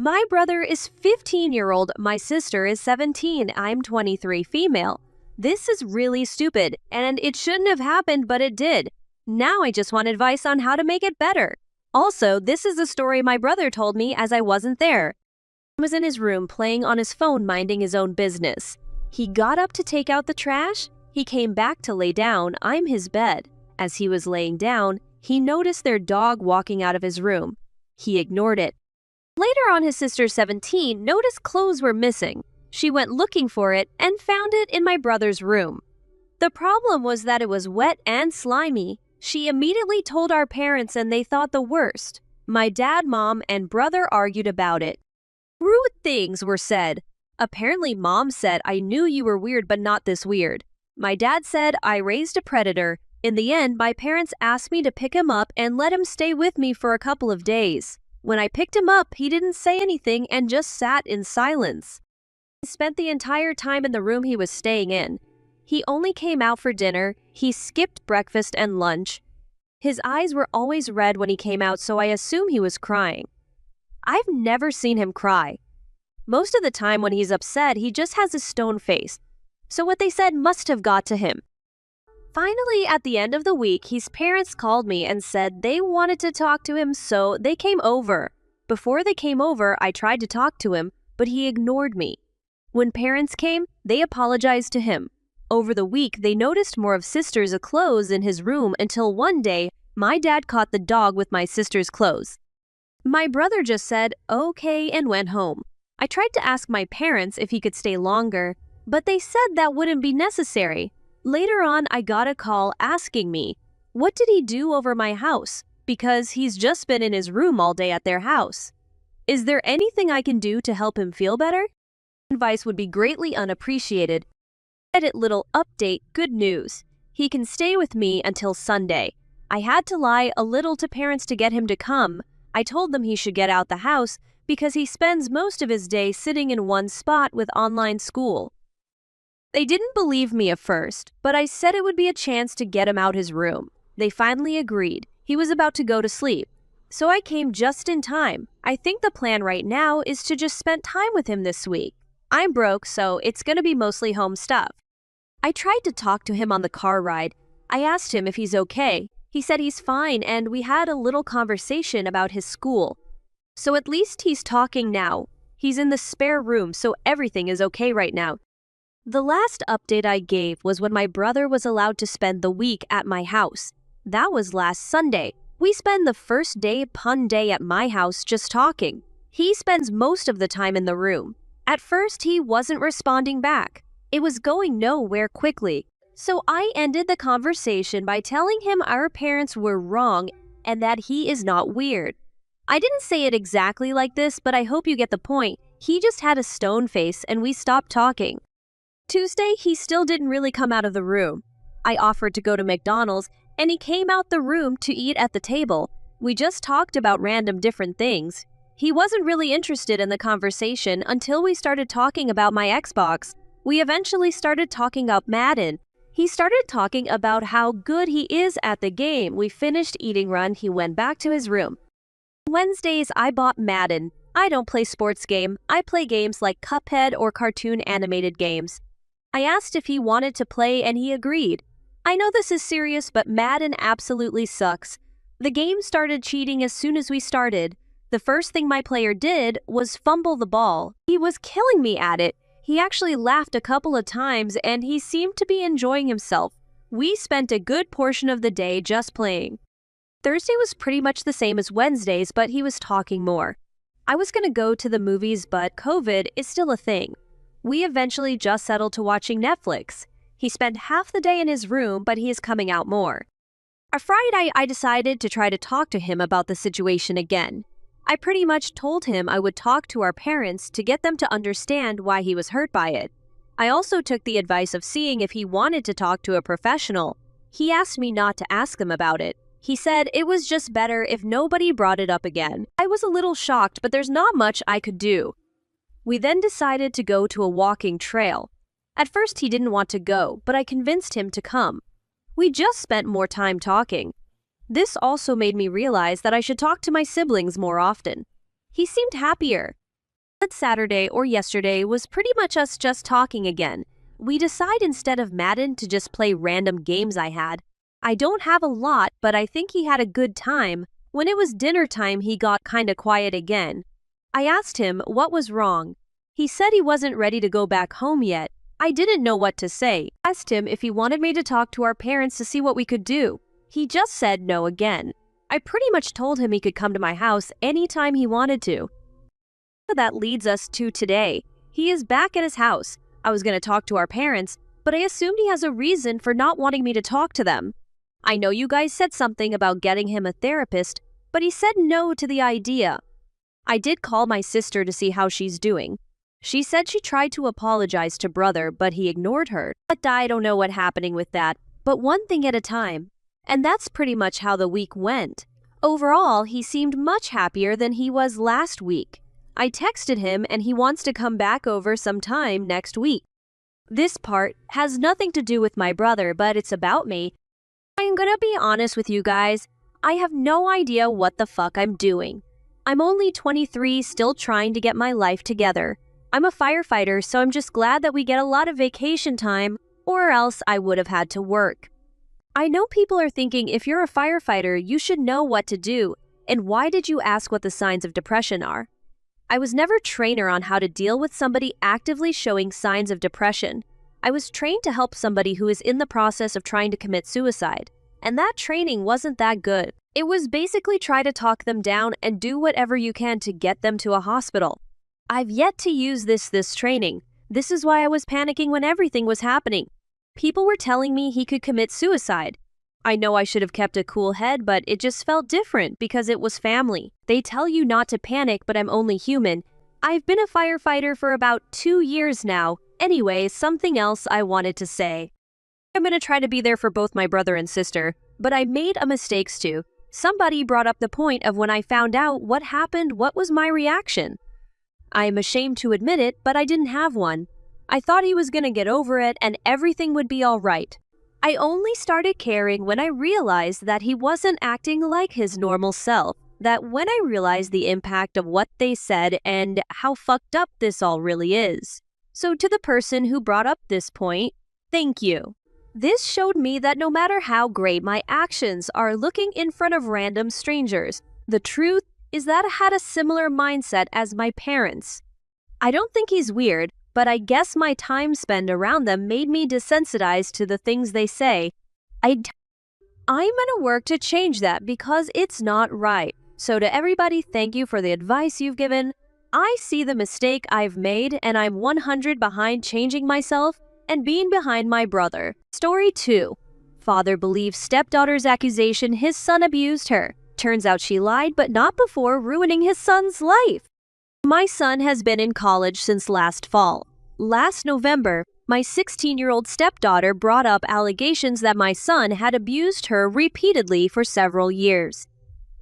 My brother is 15-year-old, my sister is 17, I'm 23 female. This is really stupid, and it shouldn't have happened, but it did. Now I just want advice on how to make it better. Also, this is a story my brother told me as I wasn't there. He was in his room playing on his phone minding his own business. He got up to take out the trash. He came back to lay down. I'm his bed. As he was laying down, he noticed their dog walking out of his room. He ignored it. Later on, his sister 17 noticed clothes were missing. She went looking for it and found it in my brother's room. The problem was that it was wet and slimy. She immediately told our parents and they thought the worst. My dad, mom, and brother argued about it. Rude things were said. Apparently, mom said, "I knew you were weird, but not this weird." My dad said, "I raised a predator." In the end, my parents asked me to pick him up and let him stay with me for a couple of days. When I picked him up, he didn't say anything and just sat in silence. He spent the entire time in the room he was staying in. He only came out for dinner. He skipped breakfast and lunch. His eyes were always red when he came out, so I assume he was crying. I've never seen him cry. Most of the time when he's upset, he just has a stone face. So what they said must have got to him. Finally, at the end of the week, his parents called me and said they wanted to talk to him, so they came over. Before they came over, I tried to talk to him, but he ignored me. When parents came, they apologized to him. Over the week, they noticed more of sister's clothes in his room until one day, my dad caught the dog with my sister's clothes. My brother just said, "Okay," and went home. I tried to ask my parents if he could stay longer, but they said that wouldn't be necessary. Later on, I got a call asking me, what did he do over my house? Because he's just been in his room all day at their house. Is there anything I can do to help him feel better? Advice would be greatly unappreciated. Edit little update, good news. He can stay with me until Sunday. I had to lie a little to parents to get him to come. I told them he should get out the house because he spends most of his day sitting in one spot with online school. They didn't believe me at first, but I said it would be a chance to get him out his room. They finally agreed. He was about to go to sleep. So I came just in time. I think the plan right now is to just spend time with him this week. I'm broke, so it's gonna be mostly home stuff. I tried to talk to him on the car ride. I asked him if he's okay. He said he's fine, and we had a little conversation about his school. So at least he's talking now. He's in the spare room, so everything is okay right now. The last update I gave was when my brother was allowed to spend the week at my house. That was last Sunday. We spend the first day pun day at my house just talking. He spends most of the time in the room. At first, he wasn't responding back. It was going nowhere quickly. So I ended the conversation by telling him our parents were wrong and that he is not weird. I didn't say it exactly like this, but I hope you get the point. He just had a stone face and we stopped talking. Tuesday, he still didn't really come out of the room. I offered to go to McDonald's and he came out the room to eat at the table. We just talked about random different things. He wasn't really interested in the conversation until we started talking about my Xbox. We eventually started talking about Madden. He started talking about how good he is at the game. We finished eating run, he went back to his room. Wednesdays, I bought Madden. I don't play sports game. I play games like Cuphead or cartoon animated games. I asked if he wanted to play and he agreed. I know this is serious, but Madden absolutely sucks. The game started cheating as soon as we started. The first thing my player did was fumble the ball. He was killing me at it. He actually laughed a couple of times and he seemed to be enjoying himself. We spent a good portion of the day just playing. Thursday was pretty much the same as Wednesdays, but he was talking more. I was gonna go to the movies, but COVID is still a thing. We eventually just settled to watching Netflix. He spent half the day in his room, but he is coming out more. On Friday, I decided to try to talk to him about the situation again. I pretty much told him I would talk to our parents to get them to understand why he was hurt by it. I also took the advice of seeing if he wanted to talk to a professional. He asked me not to ask them about it. He said it was just better if nobody brought it up again. I was a little shocked, but there's not much I could do. We then decided to go to a walking trail. At first he didn't want to go, but I convinced him to come. We just spent more time talking. This also made me realize that I should talk to my siblings more often. He seemed happier. That Saturday or yesterday was pretty much us just talking again. We decide instead of Madden to just play random games I had. I don't have a lot, but I think he had a good time. When it was dinner time, he got kinda quiet again. I asked him what was wrong. He said he wasn't ready to go back home yet. I didn't know what to say. I asked him if he wanted me to talk to our parents to see what we could do. He just said no again. I pretty much told him he could come to my house anytime he wanted to. That leads us to today. He is back at his house. I was going to talk to our parents, but I assumed he has a reason for not wanting me to talk to them. I know you guys said something about getting him a therapist, but he said no to the idea. I did call my sister to see how she's doing. She said she tried to apologize to brother, but he ignored her. But I don't know what's happening with that, but one thing at a time. And that's pretty much how the week went. Overall, he seemed much happier than he was last week. I texted him and he wants to come back over sometime next week. This part has nothing to do with my brother, but it's about me. I'm gonna be honest with you guys. I have no idea what the fuck I'm doing. I'm only 23, still trying to get my life together. I'm a firefighter, so I'm just glad that we get a lot of vacation time, or else I would have had to work. I know people are thinking if you're a firefighter, you should know what to do, and why did you ask what the signs of depression are? I was never a trainer on how to deal with somebody actively showing signs of depression. I was trained to help somebody who is in the process of trying to commit suicide, and that training wasn't that good. It was basically try to talk them down and do whatever you can to get them to a hospital. I've yet to use this training. This is why I was panicking when everything was happening. People were telling me he could commit suicide. I know I should have kept a cool head, but it just felt different because it was family. They tell you not to panic, but I'm only human. I've been a firefighter for about 2 years now. Anyway, something else I wanted to say. I'm gonna try to be there for both my brother and sister, but I made a mistake too. Somebody brought up the point of when I found out what happened, what was my reaction? I am ashamed to admit it, but I didn't have one. I thought he was gonna get over it and everything would be all right. I only started caring when I realized that he wasn't acting like his normal self, that when I realized the impact of what they said and how fucked up this all really is. So to the person who brought up this point, thank you. This showed me that no matter how great my actions are looking in front of random strangers, the truth is that I had a similar mindset as my parents. I don't think he's weird, but I guess my time spent around them made me desensitized to the things they say. I'm gonna work to change that because it's not right. So to everybody, thank you for the advice you've given. I see the mistake I've made and I'm 100 behind changing myself and being behind my brother. Story 2. Father believes stepdaughter's accusation his son abused her. Turns out she lied, but not before ruining his son's life. My son has been in college since last fall. Last November, my 16-year-old stepdaughter brought up allegations that my son had abused her repeatedly for several years.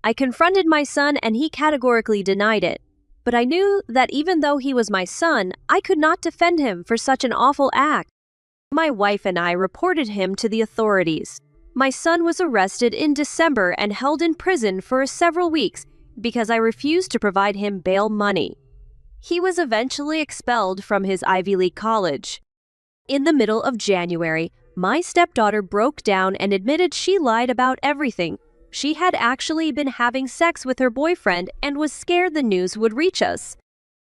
I confronted my son and he categorically denied it. But I knew that even though he was my son, I could not defend him for such an awful act. My wife and I reported him to the authorities. My son was arrested in December and held in prison for several weeks because I refused to provide him bail money. He was eventually expelled from his Ivy League college. In the middle of January, my stepdaughter broke down and admitted she lied about everything. She had actually been having sex with her boyfriend and was scared the news would reach us.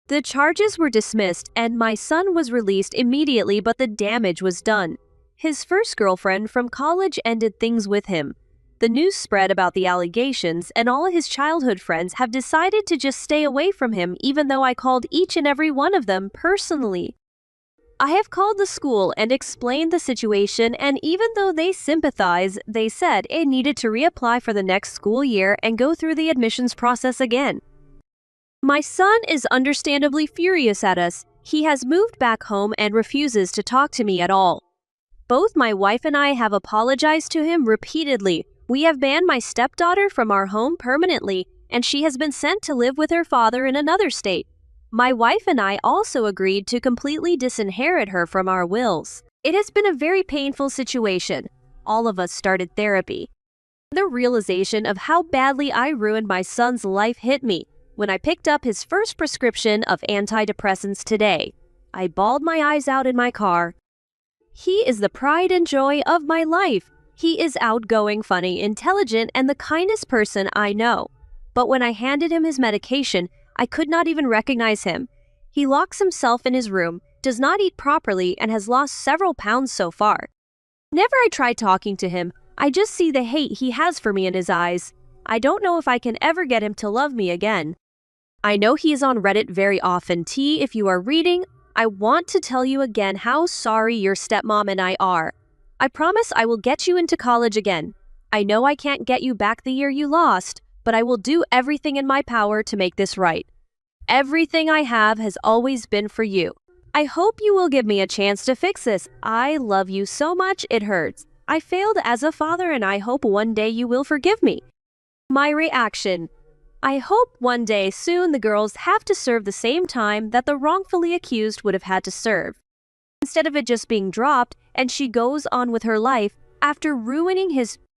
The charges were dismissed and my son was released immediately, but the damage was done. His first girlfriend from college ended things with him. The news spread about the allegations and all his childhood friends have decided to just stay away from him even though I called each and every one of them personally. I have called the school and explained the situation, and even though they sympathize, they said it needed to reapply for the next school year and go through the admissions process again. My son is understandably furious at us. He has moved back home and refuses to talk to me at all. Both my wife and I have apologized to him repeatedly. We have banned my stepdaughter from our home permanently, and she has been sent to live with her father in another state. My wife and I also agreed to completely disinherit her from our wills. It has been a very painful situation. All of us started therapy. The realization of how badly I ruined my son's life hit me. when I picked up his first prescription of antidepressants today. I bawled my eyes out in my car. He is the pride and joy of my life. He is outgoing, funny, intelligent, and the kindest person I know. But when I handed him his medication, I could not even recognize him. He locks himself in his room, does not eat properly, and has lost several pounds so far. Whenever I try talking to him, I just see the hate he has for me in his eyes. I don't know if I can ever get him to love me again. I know he is on Reddit very often. T, if you are reading, I want to tell you again how sorry your stepmom and I are. I promise I will get you into college again. I know I can't get you back the year you lost, but I will do everything in my power to make this right. Everything I have has always been for you. I hope you will give me a chance to fix this. I love you so much, it hurts. I failed as a father and I hope one day you will forgive me. My reaction. I hope one day soon the girls have to serve the same time that the wrongfully accused would have had to serve. Instead of it just being dropped and she goes on with her life after ruining his